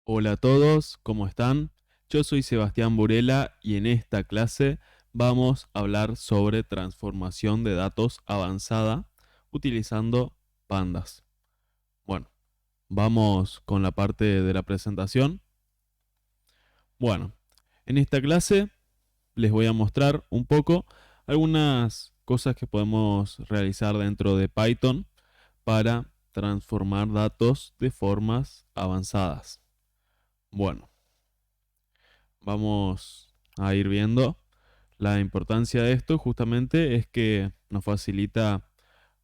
Hola a todos, ¿cómo están? Yo soy Sebastián Burela y en esta clase vamos a hablar sobre transformación de datos avanzada utilizando pandas. Bueno, vamos con la parte de la presentación. Bueno, en esta clase les voy a mostrar un poco algunas cosas que podemos realizar dentro de Python para transformar datos de formas avanzadas. Bueno, vamos a ir viendo. La importancia de esto justamente es que nos facilita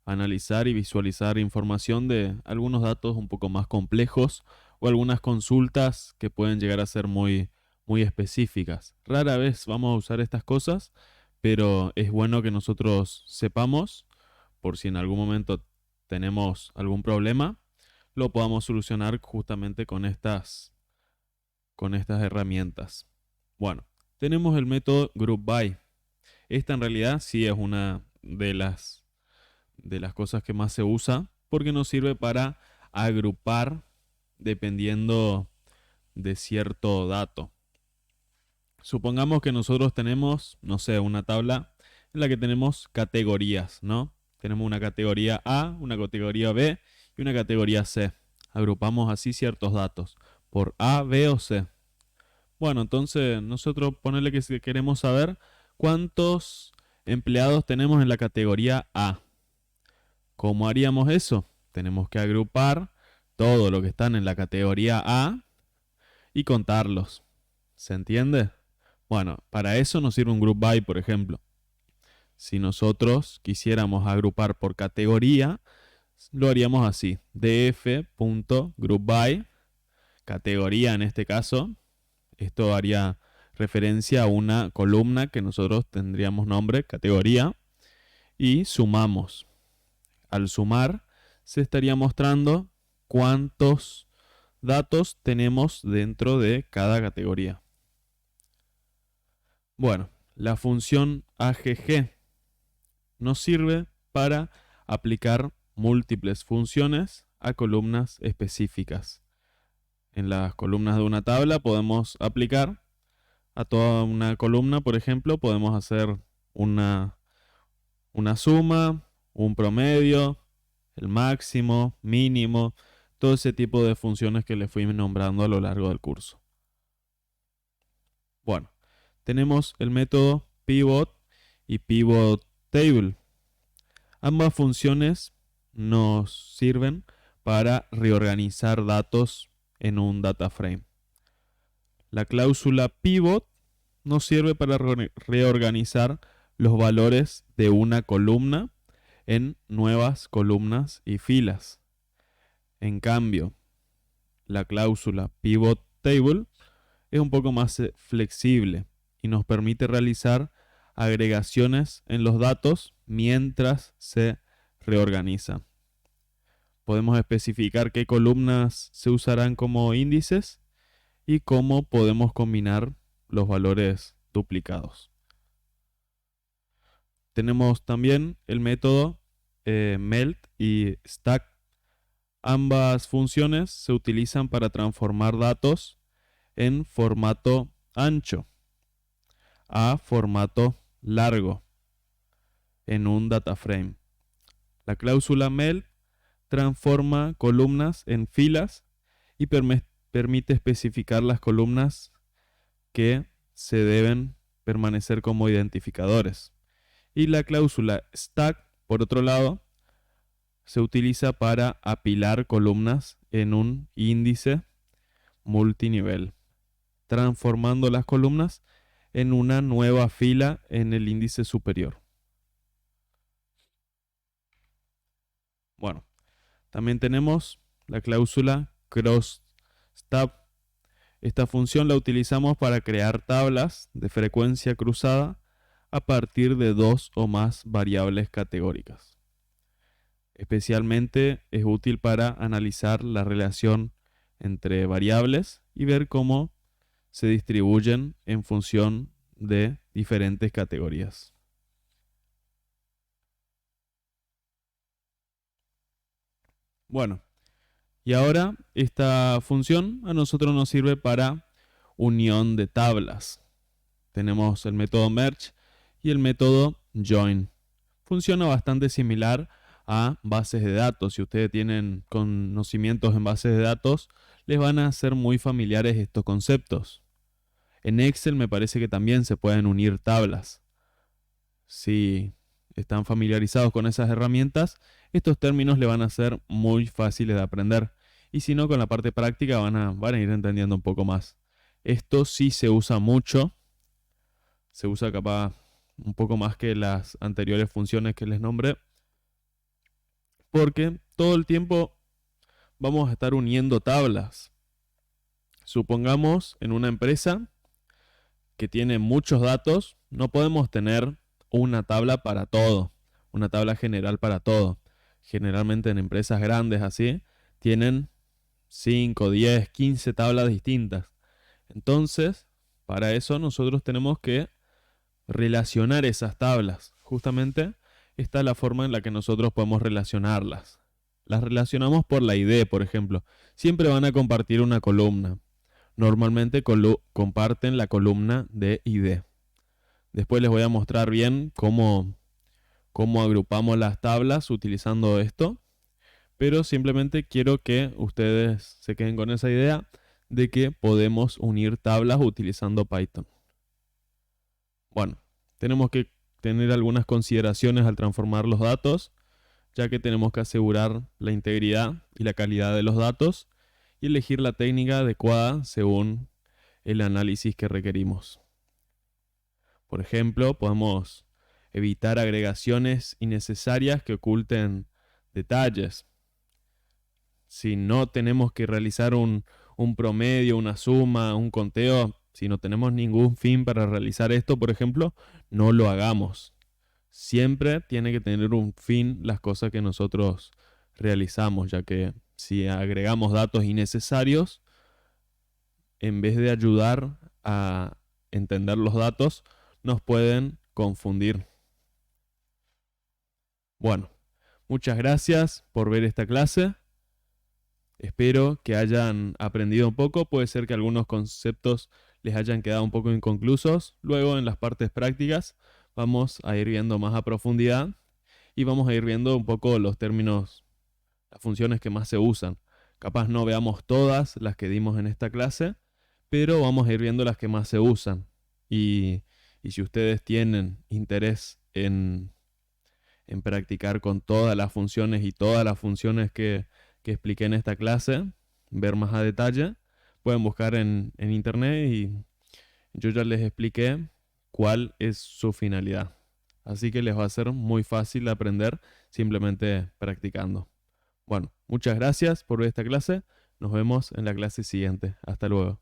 analizar y visualizar información de algunos datos un poco más complejos o algunas consultas que pueden llegar a ser muy específicas. Rara vez vamos a usar estas cosas, pero es bueno que nosotros sepamos por si en algún momento tenemos algún problema, lo podamos solucionar justamente con estas herramientas. Bueno, tenemos el método GroupBy. Esta en realidad sí es una de las cosas que más se usa porque nos sirve para agrupar dependiendo de cierto dato. Supongamos que nosotros tenemos, no sé, una tabla en la que tenemos categorías, ¿no? Tenemos una categoría A, una categoría B y una categoría C. Agrupamos así ciertos datos por A, B o C. Bueno, entonces nosotros ponerle que si queremos saber cuántos empleados tenemos en la categoría A. ¿Cómo haríamos eso? Tenemos que agrupar todo lo que están en la categoría A y contarlos. ¿Se entiende? Bueno, para eso nos sirve un group by, por ejemplo. Si nosotros quisiéramos agrupar por categoría, lo haríamos así: df.groupby, categoría en este caso. Esto haría referencia a una columna que nosotros tendríamos nombre, categoría, y sumamos. Al sumar, se estaría mostrando cuántos datos tenemos dentro de cada categoría. Bueno, la función agg nos sirve para aplicar múltiples funciones a columnas específicas. En las columnas de una tabla podemos aplicar a toda una columna, por ejemplo, podemos hacer una, una suma, un promedio, el máximo, mínimo, todo ese tipo de funciones que le fui nombrando a lo largo del curso. Bueno, tenemos el método pivot y pivot table. Ambas funciones nos sirven para reorganizar datos en un data frame. La cláusula pivot nos sirve para reorganizar los valores de una columna en nuevas columnas y filas. En cambio, la cláusula pivot table es un poco más flexible y nos permite realizar agregaciones en los datos mientras se reorganizan. Podemos especificar qué columnas se usarán como índices y cómo podemos combinar los valores duplicados. Tenemos también el método melt y stack. Ambas funciones se utilizan para transformar datos en formato ancho a formato largo en un data frame. La cláusula melt transforma columnas en filas y permite especificar las columnas que se deben permanecer como identificadores. Y la cláusula stack, por otro lado, se utiliza para apilar columnas en un índice multinivel, transformando las columnas en una nueva fila en el índice superior. Bueno, también tenemos la cláusula crossTab. Esta función la utilizamos para crear tablas de frecuencia cruzada a partir de dos o más variables categóricas. Especialmente es útil para analizar la relación entre variables y ver cómo se distribuyen en función de diferentes categorías. Bueno, Y ahora esta función a nosotros nos sirve para unión de tablas. Tenemos el método merge y el método join. Funciona bastante similar a bases de datos. Si ustedes tienen conocimientos en bases de datos, les van a ser muy familiares estos conceptos. En Excel me parece que también se pueden unir tablas. Si están familiarizados con esas herramientas, estos términos le van a ser muy fáciles de aprender. Y si no, con la parte práctica van a ir entendiendo un poco más. Esto sí se usa mucho. Se usa capaz un poco más que las anteriores funciones que les nombré. Porque todo el tiempo vamos a estar uniendo tablas. Supongamos en una empresa que tiene muchos datos, no podemos tener una tabla para todo, una tabla general para todo. Generalmente en empresas grandes así, tienen 5, 10, 15 tablas distintas. Entonces, para eso nosotros tenemos que relacionar esas tablas. Justamente esta es la forma en la que nosotros podemos relacionarlas. Las relacionamos por la ID, por ejemplo. Siempre van a compartir una columna. Normalmente comparten la columna de ID. Después les voy a mostrar bien cómo agrupamos las tablas utilizando esto. Pero simplemente quiero que ustedes se queden con esa idea de que podemos unir tablas utilizando Python. Bueno, tenemos que tener algunas consideraciones al transformar los datos, ya que tenemos que asegurar la integridad y la calidad de los datos y elegir la técnica adecuada según el análisis que requerimos. Por ejemplo, podemos evitar agregaciones innecesarias que oculten detalles. Si no tenemos que realizar un promedio, una suma, un conteo, si no tenemos ningún fin para realizar esto, por ejemplo, no lo hagamos. Siempre tiene que tener un fin las cosas que nosotros realizamos, ya que si agregamos datos innecesarios, en vez de ayudar a entender los datos, nos pueden confundir. Bueno, muchas gracias por ver esta clase. Espero que hayan aprendido un poco. Puede ser que algunos conceptos les hayan quedado un poco inconclusos. Luego, en las partes prácticas, vamos a ir viendo más a profundidad y vamos a ir viendo un poco los términos, las funciones que más se usan. Capaz no veamos todas las que dimos en esta clase, pero vamos a ir viendo las que más se usan. Y si ustedes tienen interés en practicar con todas las funciones y todas las funciones que expliqué en esta clase, ver más a detalle, pueden buscar en internet y yo ya les expliqué cuál es su finalidad. Así que les va a ser muy fácil aprender simplemente practicando. Bueno, muchas gracias por ver esta clase. Nos vemos en la clase siguiente. Hasta luego.